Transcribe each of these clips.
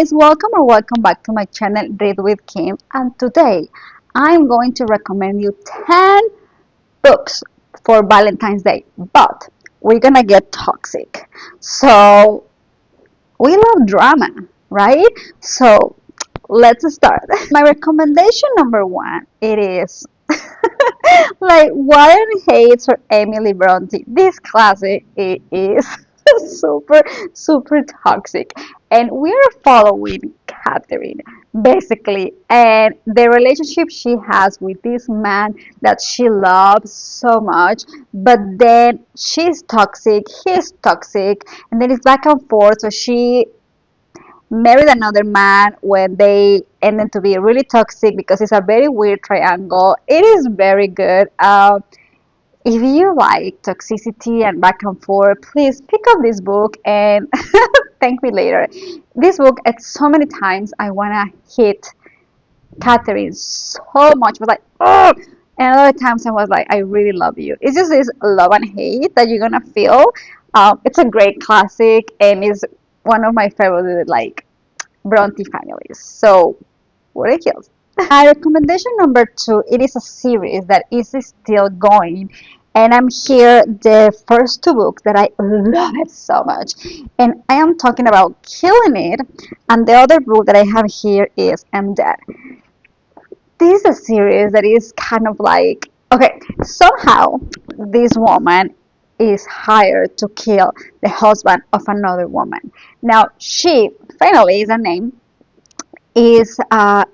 guys, welcome or welcome back to my channel Read with Kim, and today I'm going to recommend you 10 books for Valentine's Day, but we're gonna get toxic. So we love drama, right? So let's start. My recommendation number one, it is like Warren Hates or Emily Bronte. This classic it is super toxic, and we are following Catherine basically, and the relationship she has with this man that she loves so much, but then she's toxic, he's toxic, and then it's back and forth. So she married another man when they ended to be really toxic because it's a very weird triangle. It is very good. If you like toxicity and back and forth, please pick up this book and thank me later. This book, at so many times, I wanna hit Catherine so much. I was like, oh, and other times I was like, I really love you. It's just this love and hate that you're gonna feel. It's a great classic and is one of my favorite like Bronte families. So, what it kills. Recommendation number two, it is a series that is still going, and I'm here the first two books that I love it so much, and I am talking about Killing It, and the other book that I have here is I'm Dead. This is a series that is kind of like, okay, somehow this woman is hired to kill the husband of another woman. Now she finally is a name is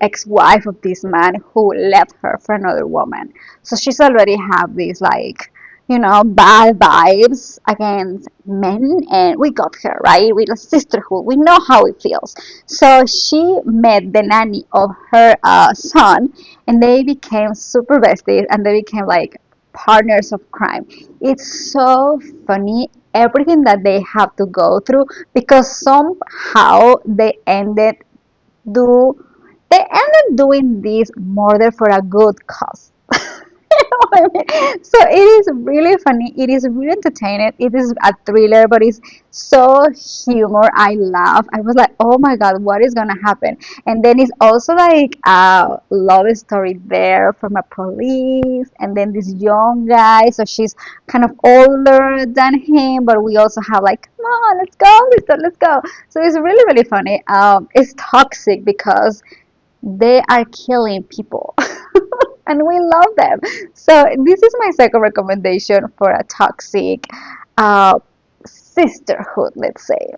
ex-wife of this man who left her for another woman. So she's already have these like, bad vibes against men, and we got her right with a sisterhood. We know how it feels. So she met the nanny of her son, and they became super besties, and they became like partners of crime. It's so funny everything that they have to go through because somehow they ended do they ended doing this murder for a good cause. You know what I mean? So it is really funny. It is really entertaining. It is a thriller, but it's so humor. I laugh. I was like, oh my god, what is gonna happen? And then it's also like a love story there from a police, and then this young guy. So she's kind of older than him, but we also have like, come on, let's go. So it's really funny. It's toxic because they are killing people. And we love them. So this is my second recommendation for a toxic sisterhood, let's say.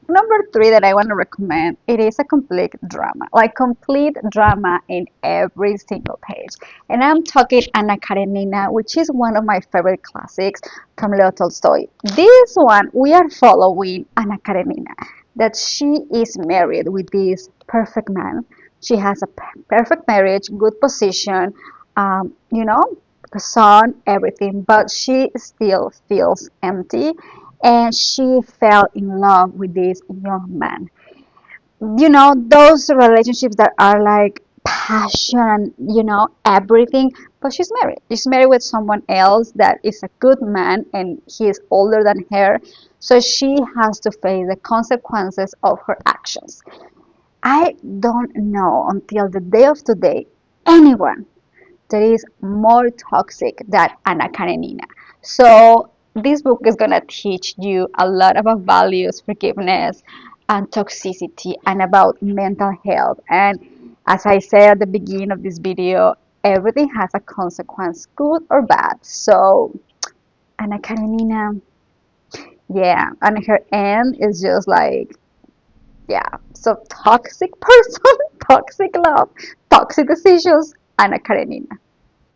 Number three that I want to recommend, it is a complete drama, like complete drama in every single page. And I'm talking Anna Karenina, which is one of my favorite classics from Leo Tolstoy. This one, we are following Anna Karenina, that she is married with this perfect man. She has a perfect marriage, good position, the son, everything, but she still feels empty, and she fell in love with this young man. Those relationships that are like passion, everything, but she's married. She's married with someone else that is a good man, and he is older than her, so she has to face the consequences of her actions. I don't know until the day of today anyone that is more toxic than Anna Karenina. So this book is gonna teach you a lot about values, forgiveness, and toxicity, and about mental health. And as I said at the beginning of this video, everything has a consequence, good or bad. So Anna Karenina, yeah, and her end is just like, yeah, so toxic person, toxic love, toxic decisions, Anna Karenina.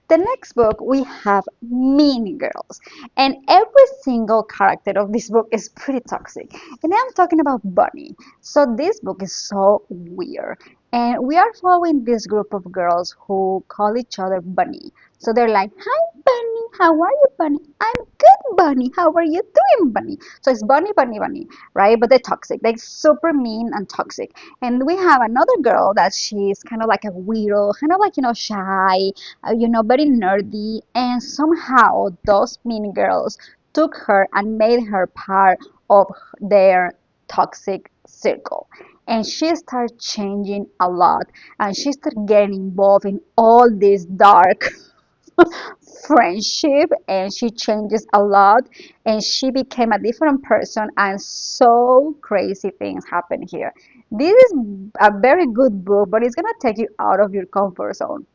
The next book we have Mean Girls, and every single character of this book is pretty toxic. And I'm talking about Bunny. So this book is so weird, and we are following this group of girls who call each other Bunny. So they're like, "Hi, Bunny. How are you, Bunny? I'm good, Bunny. How are you doing, Bunny?" So it's Bunny, right? But they're toxic. They're super mean and toxic. And we have another girl that she's kind of like a weirdo, kind of like shy, very nerdy, and somehow those mean girls took her and made her part of their toxic circle. and she started changing a lot, and she started getting involved in all this dark friendship, and she changes a lot, and she became a different person, and so crazy things happen here. This is a very good book, but it's gonna take you out of your comfort zone.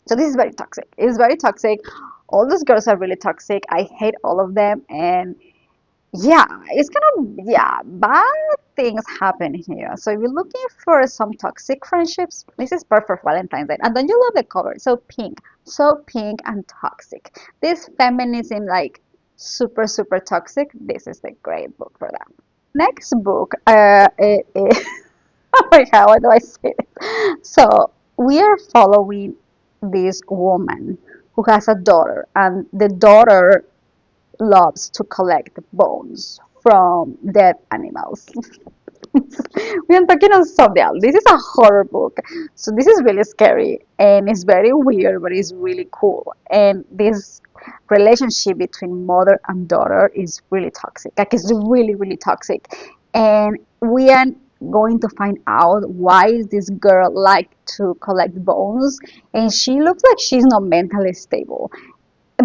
So this is very toxic. It's very toxic. All those girls are really toxic. I hate all of them, and yeah, it's gonna, yeah, bad things happen here. So if you're looking for some toxic friendships, this is perfect for Valentine's Day. And don't you love the cover? So pink and toxic. This feminism, like super, super toxic. This is the great book for that. Next book, oh my God, what do I say? So we are following this woman who has a daughter, and the daughter loves to collect bones from dead animals. We are talking on Zodiac. This is a horror book. So this is really scary, and it's very weird, but it's really cool. And this relationship between mother and daughter is really toxic. Like it's really, really toxic. And we are going to find out why this girl like to collect bones, and she looks like she's not mentally stable,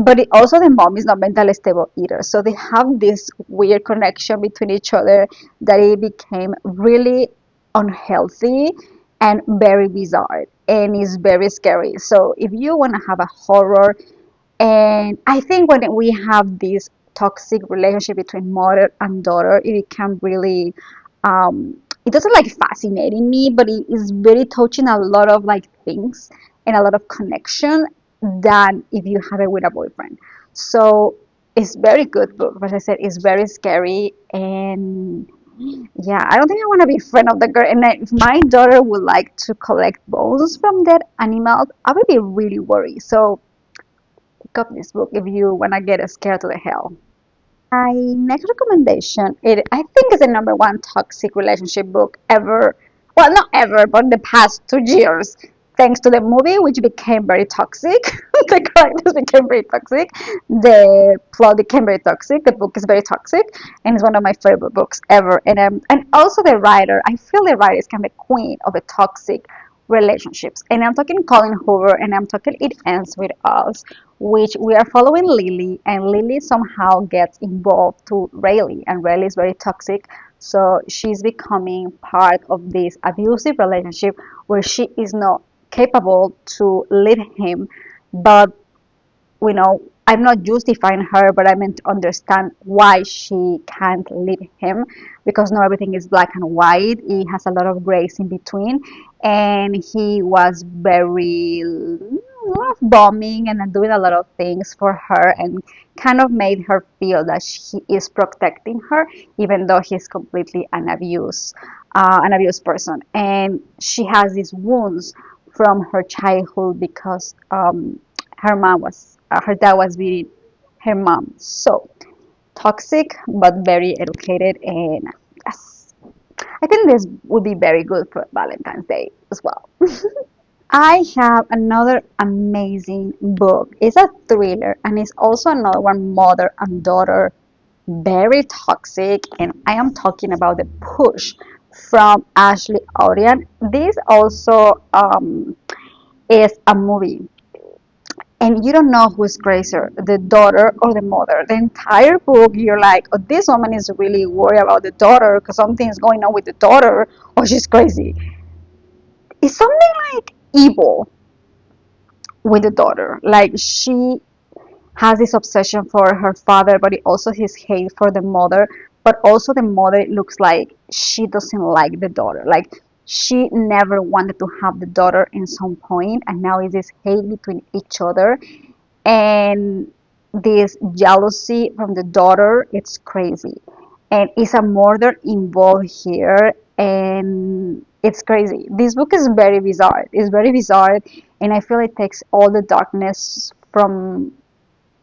but also the mom is not mentally stable either. So they have this weird connection between each other that it became really unhealthy and very bizarre, and is very scary. So if you want to have a horror, and I think when we have this toxic relationship between mother and daughter, it can really, it doesn't like fascinating me, but it is very touching a lot of like things and a lot of connection than if you have it with a boyfriend. So it's very good book. As I said, it's very scary, and yeah, I don't think I want to be friend of the girl. And if my daughter would like to collect bones from dead animals, I would be really worried. So pick up this book if you want to get scared to the hell. My next recommendation, it I think is the number one toxic relationship book ever. Well, not ever, but in the past 2 years, thanks to the movie, which became very toxic. The characters became very toxic. The plot became very toxic. The book is very toxic, and it's one of my favorite books ever. And also the writer. I feel the writer is kind of the queen of the toxic relationships. And I'm talking Colleen Hoover, and I'm talking It Ends With Us, which we are following Lily, and Lily somehow gets involved to Rayleigh, and Rayleigh is very toxic. So she's becoming part of this abusive relationship where she is not capable to lead him, but you know, I'm not justifying her, but I meant to understand why she can't leave him, because not everything is black and white. He has a lot of grays in between, and he was very love bombing and doing a lot of things for her, and kind of made her feel that he is protecting her, even though he's completely an abused person, and she has these wounds from her childhood because her dad was beating her mom. So toxic, but very educated, and yes, I think this would be very good for Valentine's Day as well. I have another amazing book. It's a thriller, and it's also another one, mother and daughter, very toxic, and I am talking about The Push from Ashley Orion. This also is a movie, and you don't know who's crazier, the daughter or the mother. The entire book, you're like, oh, this woman is really worried about the daughter because something's going on with the daughter, or she's crazy. It's something like evil with the daughter. Like she has this obsession for her father, but it also his hate for the mother. But also the mother, it looks like she doesn't like the daughter. Like she never wanted to have the daughter in some point, and now it's this hate between each other, and this jealousy from the daughter. It's crazy, and it's a murder involved here, and it's crazy. This book is very bizarre. It's very bizarre, and I feel it takes all the darkness from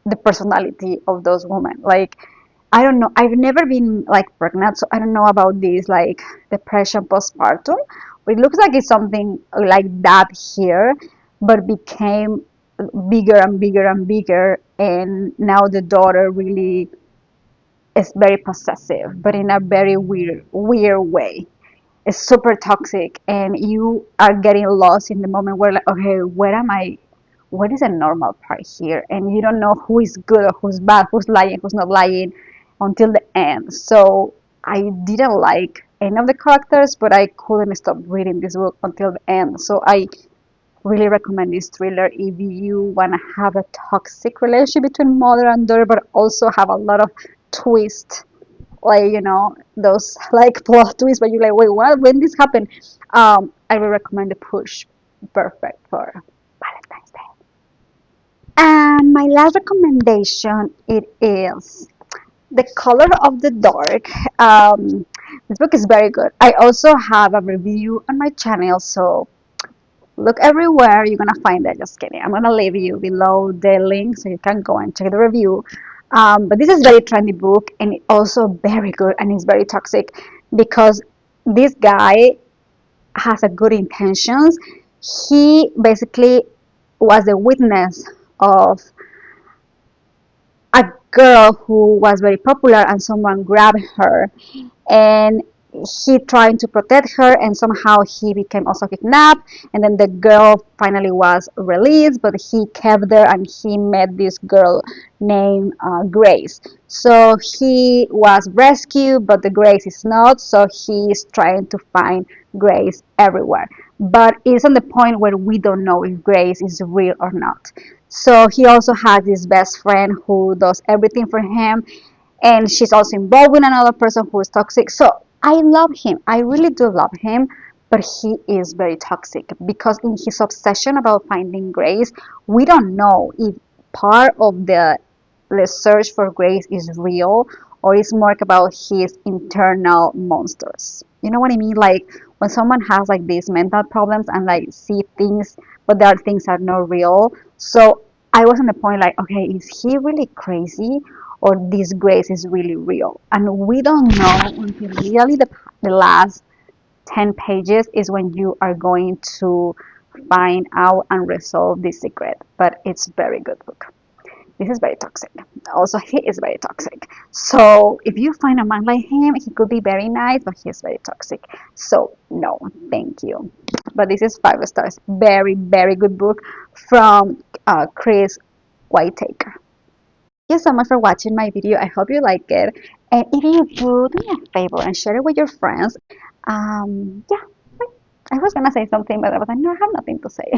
the personality of those women. Like, I don't know. I've never been like pregnant, so I don't know about this like depression postpartum. But it looks like it's something like that here, but became bigger and bigger and bigger, and now the daughter really is very possessive, but in a very weird way. is super toxic, and you are getting lost in the moment where like, okay, where am I? What is a normal part here? And you don't know who is good or who's bad, who's lying, who's not lying until the end. So I didn't like any of the characters, but I couldn't stop reading this book until the end. So I really recommend this thriller if you want to have a toxic relationship between mother and daughter, but also have a lot of twist, like those like plot twists where you're like, wait, what? When this happened? I will recommend the Push. Perfect for Valentine's Day. And my last recommendation it is The Color of the Dark. This book is very good. I also have a review on my channel, so look everywhere. You're gonna find it. Just kidding. I'm gonna leave you below the link so you can go and check the review. But this is very trendy book and it also very good and it's very toxic because this guy has a good intentions. He basically was a witness of a girl who was very popular and someone grabbed her and he trying to protect her and somehow he became also kidnapped and then the girl finally was released but he kept there and he met this girl named Grace. So he was rescued but the Grace is not, so he is trying to find Grace everywhere, but it's on the point where we don't know if Grace is real or not. So he also has this best friend who does everything for him and she's also involved with another person who is toxic. So I love him. I really do love him, but he is very toxic because in his obsession about finding Grace, we don't know if part of the search for Grace is real or it's more about his internal monsters. You know what I mean? Like when someone has like these mental problems and like see things, but there are things that are not real. So I was on the point like, okay, is he really crazy or this Grace is really real? And we don't know until really the last 10 pages is when you are going to find out and resolve the secret. But it's very good book. This is very toxic. Also, he is very toxic. So if you find a man like him, he could be very nice, but he's very toxic. So no, thank you. But this is 5 stars. Very, very good book from Chris Whitaker. Thank you so much for watching my video. I hope you like it. And if you do me a favor and share it with your friends. Yeah, I was gonna say something, but I was like, no, I have nothing to say.